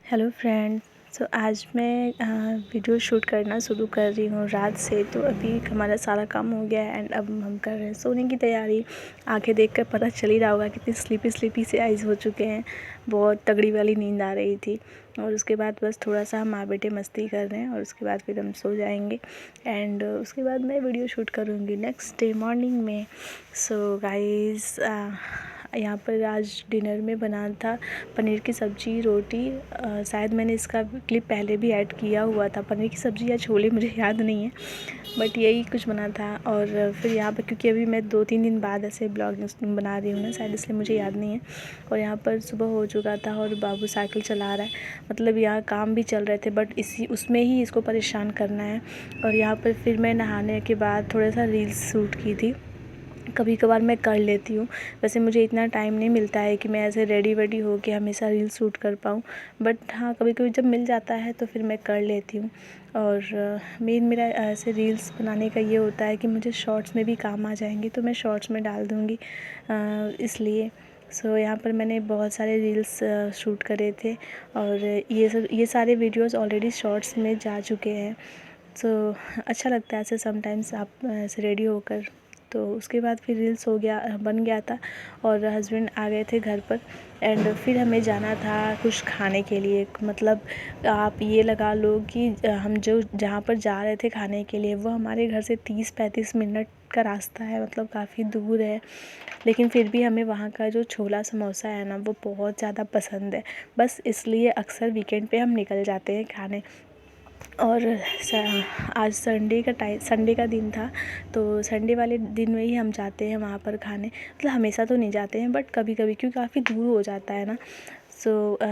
Hello friend. आज मैं video shoot करना शुरू कर रही हूँ रात से। तो अभी हमारा सारा काम हो गया है एंड अब हम कर रहे हैं सोने की तैयारी। आंखें देखकर पता चल ही रहा होगा कितनी स्लीपी से आइज़ हो चुके हैं। बहुत तगड़ी वाली नींद आ रही थी और उसके बाद बस थोड़ा सा हम माँ बेटे मस्ती कर रहे हैं और उसके बाद फिर हम सो जाएंगे एंड उसके बाद मैं वीडियो शूट करूँगी नेक्स्ट डे मॉर्निंग में। सो गाइस, यहाँ पर आज डिनर में बना था पनीर की सब्ज़ी रोटी। शायद मैंने इसका क्लिप पहले भी ऐड किया हुआ था, पनीर की सब्ज़ी या छोले मुझे याद नहीं है, बट यही कुछ बना था। और फिर यहाँ पर क्योंकि अभी मैं 2-3 दिन बाद ऐसे ब्लॉग बना रही हूँ ना, शायद इसलिए मुझे याद नहीं है। और यहाँ पर सुबह हो चुका था और बाबू साइकिल चला रहा है, मतलब यहाँ काम भी चल रहे थे बट उसमें ही इसको परेशान करना है। और यहाँ पर फिर मैं नहाने के बाद थोड़ा सा रील्स शूट की थी। कभी कभार मैं कर लेती हूँ, वैसे मुझे इतना टाइम नहीं मिलता है कि मैं ऐसे रेडी वेडी हो के हमेशा रील शूट कर पाऊँ, बट हाँ कभी कभी जब मिल जाता है तो फिर मैं कर लेती हूँ। और मेरा ऐसे रील्स बनाने का ये होता है कि मुझे शॉर्ट्स में भी काम आ जाएंगे तो मैं शॉर्ट्स में डाल दूँगी, इसलिए। यहाँ पर मैंने बहुत सारे रील्स शूट करे थे और ये सारे वीडियोस ऑलरेडी शॉर्ट्स में जा चुके हैं। अच्छा लगता है ऐसे समटाइम्स आप ऐसे रेडी होकर। तो उसके बाद फिर रील्स बन गया था और हस्बैंड आ गए थे घर पर एंड फिर हमें जाना था कुछ खाने के लिए। मतलब आप ये लगा लो कि हम जहाँ पर जा रहे थे खाने के लिए वो हमारे घर से 30-35 मिनट का रास्ता है, मतलब काफ़ी दूर है। लेकिन फिर भी हमें वहाँ का जो छोला समोसा है ना वो बहुत ज़्यादा पसंद है, बस इसलिए अक्सर वीकेंड पे हम निकल जाते हैं खाने। और आज संडे का दिन था, तो संडे वाले दिन में ही हम जाते हैं वहाँ पर खाने। मतलब हमेशा तो नहीं जाते हैं बट कभी कभी, क्योंकि काफ़ी दूर हो जाता है ना।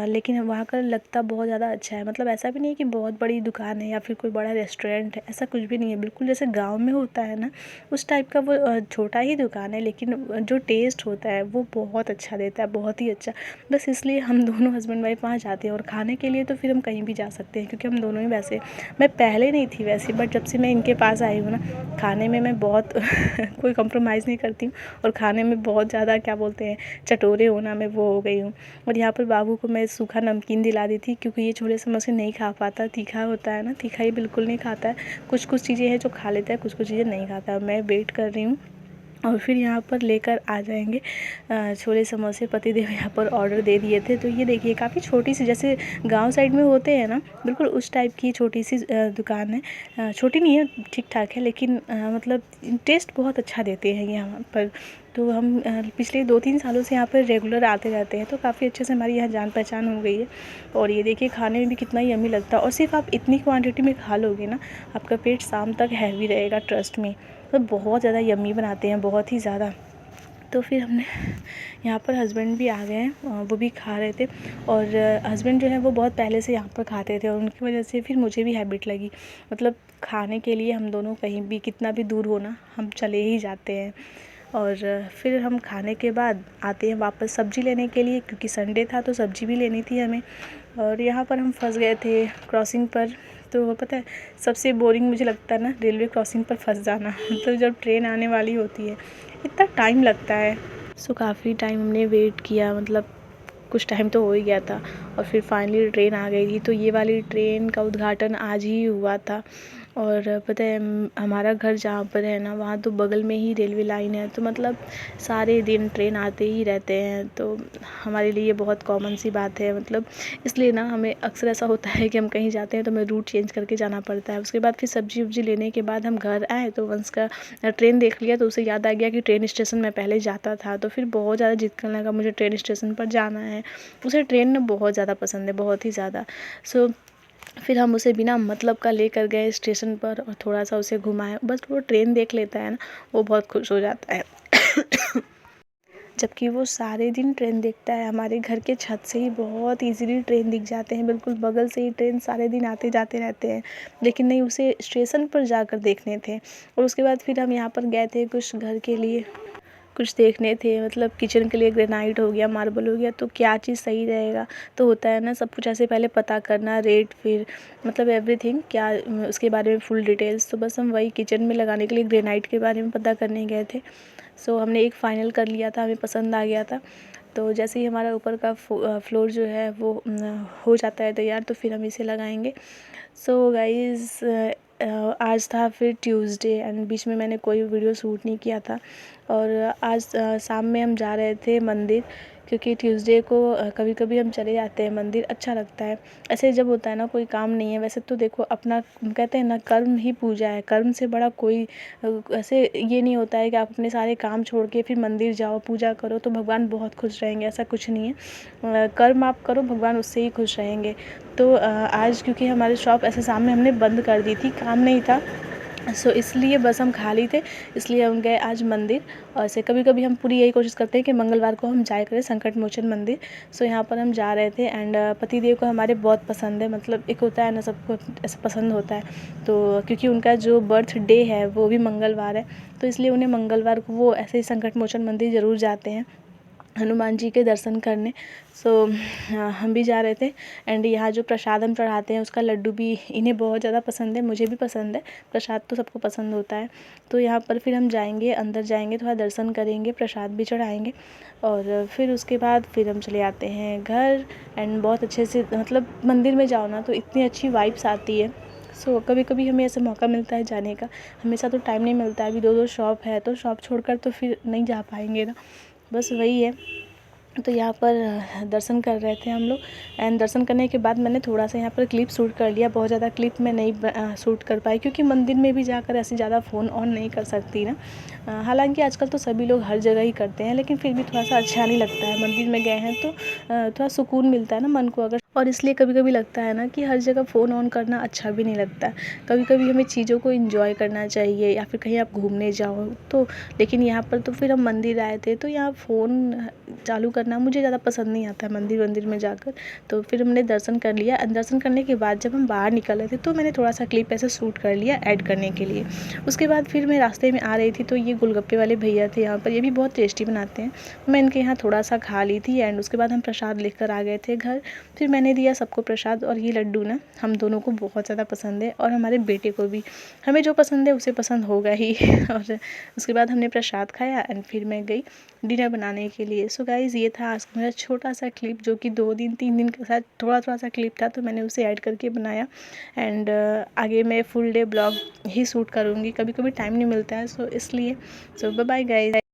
लेकिन वहाँ का लगता बहुत ज़्यादा अच्छा है। मतलब ऐसा भी नहीं है कि बहुत बड़ी दुकान है या फिर कोई बड़ा रेस्टोरेंट है, ऐसा कुछ भी नहीं है। बिल्कुल जैसे गांव में होता है ना उस टाइप का वो छोटा ही दुकान है, लेकिन जो टेस्ट होता है वो बहुत अच्छा देता है, बहुत ही अच्छा। बस इसलिए हम दोनों हस्बैंड वाइफ वहाँ जाते हैं। और खाने के लिए तो फिर हम कहीं भी जा सकते हैं क्योंकि हम दोनों ही वैसे, मैं पहले नहीं थी वैसे, बट जब से मैं इनके पास आई हूँ ना खाने में मैं बहुत कोई कॉम्प्रोमाइज़ नहीं करती हूँ और खाने में बहुत ज़्यादा क्या बोलते हैं चटोरे होना मैं वो हो गई हूँ। और यहाँ पर बाबू को मैं सूखा नमकीन दिला दी थी क्योंकि ये छोले समोसे नहीं खा पाता, तीखा होता है ना, तीखा ये बिल्कुल नहीं खाता है। कुछ चीज़ें हैं जो खा लेता है, कुछ चीज़ें नहीं खाता है। मैं वेट कर रही हूँ और फिर यहाँ पर लेकर आ जाएंगे छोले समोसे। पतिदेव यहाँ पर ऑर्डर दे दिए थे। तो ये देखिए काफ़ी छोटी सी, जैसे गांव साइड में होते हैं ना बिल्कुल उस टाइप की छोटी सी दुकान है। छोटी नहीं है, ठीक ठाक है, लेकिन मतलब टेस्ट बहुत अच्छा देते हैं यहाँ पर। तो हम पिछले 2-3 सालों से यहाँ पर रेगुलर आते रहते हैं, तो काफ़ी अच्छे से हमारी यहाँ जान पहचान हो गई है। और ये देखिए खाने में भी कितना यम्मी लगता है। और सिर्फ आप इतनी क्वांटिटी में खा लोगे ना आपका पेट शाम तक हैवी रहेगा, ट्रस्ट में। तो बहुत ज़्यादा यम्मी बनाते हैं, बहुत ही ज़्यादा। तो फिर हमने यहाँ पर हस्बैंड भी आ गए हैं, वो भी खा रहे थे। और हस्बैंड जो है वो बहुत पहले से यहाँ पर खाते थे और उनकी वजह से फिर मुझे भी हैबिट लगी। मतलब खाने के लिए हम दोनों कहीं भी कितना भी दूर हो ना हम चले ही जाते हैं। और फिर हम खाने के बाद आते हैं वापस सब्ज़ी लेने के लिए, क्योंकि संडे था तो सब्ज़ी भी लेनी थी हमें। और यहाँ पर हम फंस गए थे क्रॉसिंग पर। तो पता है सबसे बोरिंग मुझे लगता है ना रेलवे क्रॉसिंग पर फंस जाना। मतलब जब ट्रेन आने वाली होती है इतना टाइम लगता है। काफ़ी टाइम हमने वेट किया, मतलब कुछ टाइम तो हो ही गया था। और फिर फाइनली ट्रेन आ गई थी। तो ये वाली ट्रेन का उद्घाटन आज ही हुआ था। और पता है हमारा घर जहाँ पर है ना वहाँ तो बगल में ही रेलवे लाइन है, तो मतलब सारे दिन ट्रेन आते ही रहते हैं। तो हमारे लिए बहुत कॉमन सी बात है। मतलब इसलिए ना हमें अक्सर ऐसा होता है कि हम कहीं जाते हैं तो हमें रूट चेंज करके जाना पड़ता है। उसके बाद फिर सब्जी वब्जी लेने के बाद हम घर आए तो वंश का ट्रेन देख लिया, तो उसे याद आ गया कि ट्रेन स्टेशन में पहले जाता था। तो फिर बहुत ज़्यादा जिद करने लगा मुझे ट्रेन स्टेशन पर जाना है। उसे ट्रेन ना बहुत ज़्यादा पसंद है, बहुत ही ज़्यादा। फिर हम उसे बिना मतलब का लेकर गए स्टेशन पर और थोड़ा सा उसे घुमाए। बस वो ट्रेन देख लेता है ना वो बहुत खुश हो जाता है। जबकि वो सारे दिन ट्रेन देखता है। हमारे घर के छत से ही बहुत इजीली ट्रेन दिख जाते हैं, बिल्कुल बगल से ही ट्रेन सारे दिन आते जाते रहते हैं। लेकिन नहीं, उसे स्टेशन पर जाकर देखने थे। और उसके बाद फिर हम यहाँ पर गए थे कुछ घर के लिए कुछ देखने थे, मतलब किचन के लिए ग्रेनाइट हो गया, मार्बल हो गया, तो क्या चीज़ सही रहेगा। तो होता है ना सब कुछ ऐसे पहले पता करना, रेट, फिर मतलब एवरीथिंग क्या उसके बारे में फुल डिटेल्स। तो बस हम वही किचन में लगाने के लिए ग्रेनाइट के बारे में पता करने गए थे। हमने एक फ़ाइनल कर लिया था, हमें पसंद आ गया था। तो जैसे ही हमारा ऊपर का फ्लोर जो है वो हो जाता है तैयार तो फिर हम इसे लगाएंगे। सो गाइज़ आज था फिर ट्यूसडे एंड बीच में मैंने कोई वीडियो शूट नहीं किया था। और आज शाम में हम जा रहे थे मंदिर, क्योंकि ट्यूसडे को कभी कभी हम चले जाते हैं मंदिर, अच्छा लगता है। ऐसे जब होता है ना कोई काम नहीं है, वैसे तो देखो अपना कहते हैं ना कर्म ही पूजा है, कर्म से बड़ा कोई ऐसे ये नहीं होता है कि आप अपने सारे काम छोड़ के फिर मंदिर जाओ पूजा करो तो भगवान बहुत खुश रहेंगे, ऐसा कुछ नहीं है। कर्म आप करो, भगवान उससे ही खुश रहेंगे। तो आज क्योंकि हमारी शॉप ऐसे सामने हमने बंद कर दी थी, काम नहीं था, सो इसलिए बस हम खाली थे, इसलिए हम गए आज मंदिर। और ऐसे कभी कभी हम पूरी यही कोशिश करते हैं कि मंगलवार को हम जाया करें संकट मोचन मंदिर। सो यहाँ पर हम जा रहे थे एंड पतिदेव को हमारे बहुत पसंद है, मतलब एक होता है ना सबको ऐसा पसंद होता है, तो क्योंकि उनका जो बर्थडे है वो भी मंगलवार है, तो इसलिए उन्हें मंगलवार को वो ऐसे ही संकट मोचन मंदिर ज़रूर जाते हैं हनुमान जी के दर्शन करने। सो हम भी जा रहे थे एंड यहाँ जो प्रसाद हम चढ़ाते हैं उसका लड्डू भी इन्हें बहुत ज़्यादा पसंद है, मुझे भी पसंद है, प्रसाद तो सबको पसंद होता है। तो यहाँ पर फिर हम जाएंगे, अंदर जाएंगे, थोड़ा दर्शन करेंगे, प्रसाद भी चढ़ाएंगे और फिर उसके बाद फिर हम चले आते हैं घर। एंड बहुत अच्छे से, मतलब मंदिर में जाओ ना तो इतनी अच्छी वाइब्स आती है। सो कभी कभी हमें ऐसा मौका मिलता है जाने का, हमेशा तो टाइम नहीं मिलता, अभी 2 शॉप है तो शॉप छोड़कर तो फिर नहीं जा पाएंगे ना, बस वही है। तो यहाँ पर दर्शन कर रहे थे हम लोग एंड दर्शन करने के बाद मैंने थोड़ा सा यहाँ पर क्लिप शूट कर लिया, बहुत ज़्यादा क्लिप मैं नहीं शूट कर पाई क्योंकि मंदिर में भी जाकर ऐसे ज़्यादा फ़ोन ऑन नहीं कर सकती ना। हालांकि आजकल तो सभी लोग हर जगह ही करते हैं, लेकिन फिर भी थोड़ा सा अच्छा नहीं लगता है, मंदिर में गए हैं तो थोड़ा सुकून मिलता है ना मन को अगर, और इसलिए कभी कभी लगता है ना कि हर जगह फ़ोन ऑन करना अच्छा भी नहीं लगता है। कभी कभी हमें चीज़ों को एंजॉय करना चाहिए, या फिर कहीं आप घूमने जाओ तो। लेकिन यहाँ पर तो फिर हम मंदिर आए थे तो यहाँ फ़ोन चालू करना मुझे ज़्यादा पसंद नहीं आता है मंदिर में जाकर। तो फिर हमने दर्शन कर लिया, दर्शन करने के बाद जब हम बाहर निकल रहे थे तो मैंने थोड़ा सा क्लिप ऐसे शूट कर लिया ऐड करने के लिए। उसके बाद फिर मैं रास्ते में आ रही थी तो ये गोलगप्पे वाले भैया थे यहाँ पर, ये भी बहुत टेस्टी बनाते हैं, मैं इनके यहाँ थोड़ा सा खा ली थी एंड उसके बाद हम प्रसाद लेकर आ गए थे घर। फिर मैंने दिया सबको प्रसाद और ये लड्डू ना हम दोनों को बहुत ज़्यादा पसंद है और हमारे बेटे को भी, हमें जो पसंद है उसे पसंद होगा ही और उसके बाद हमने प्रसाद खाया एंड फिर मैं गई डिनर बनाने के लिए। सो गाइज़ ये था आज मेरा छोटा सा क्लिप जो कि 2 दिन 3 दिन के साथ थोड़ा सा क्लिप था, तो मैंने उसे ऐड करके बनाया। एंड आगे मैं फुल डे ब्लॉग ही शूट करूँगी, कभी कभी टाइम नहीं मिलता है, सो इसलिए। सो बाय बाय गाइज।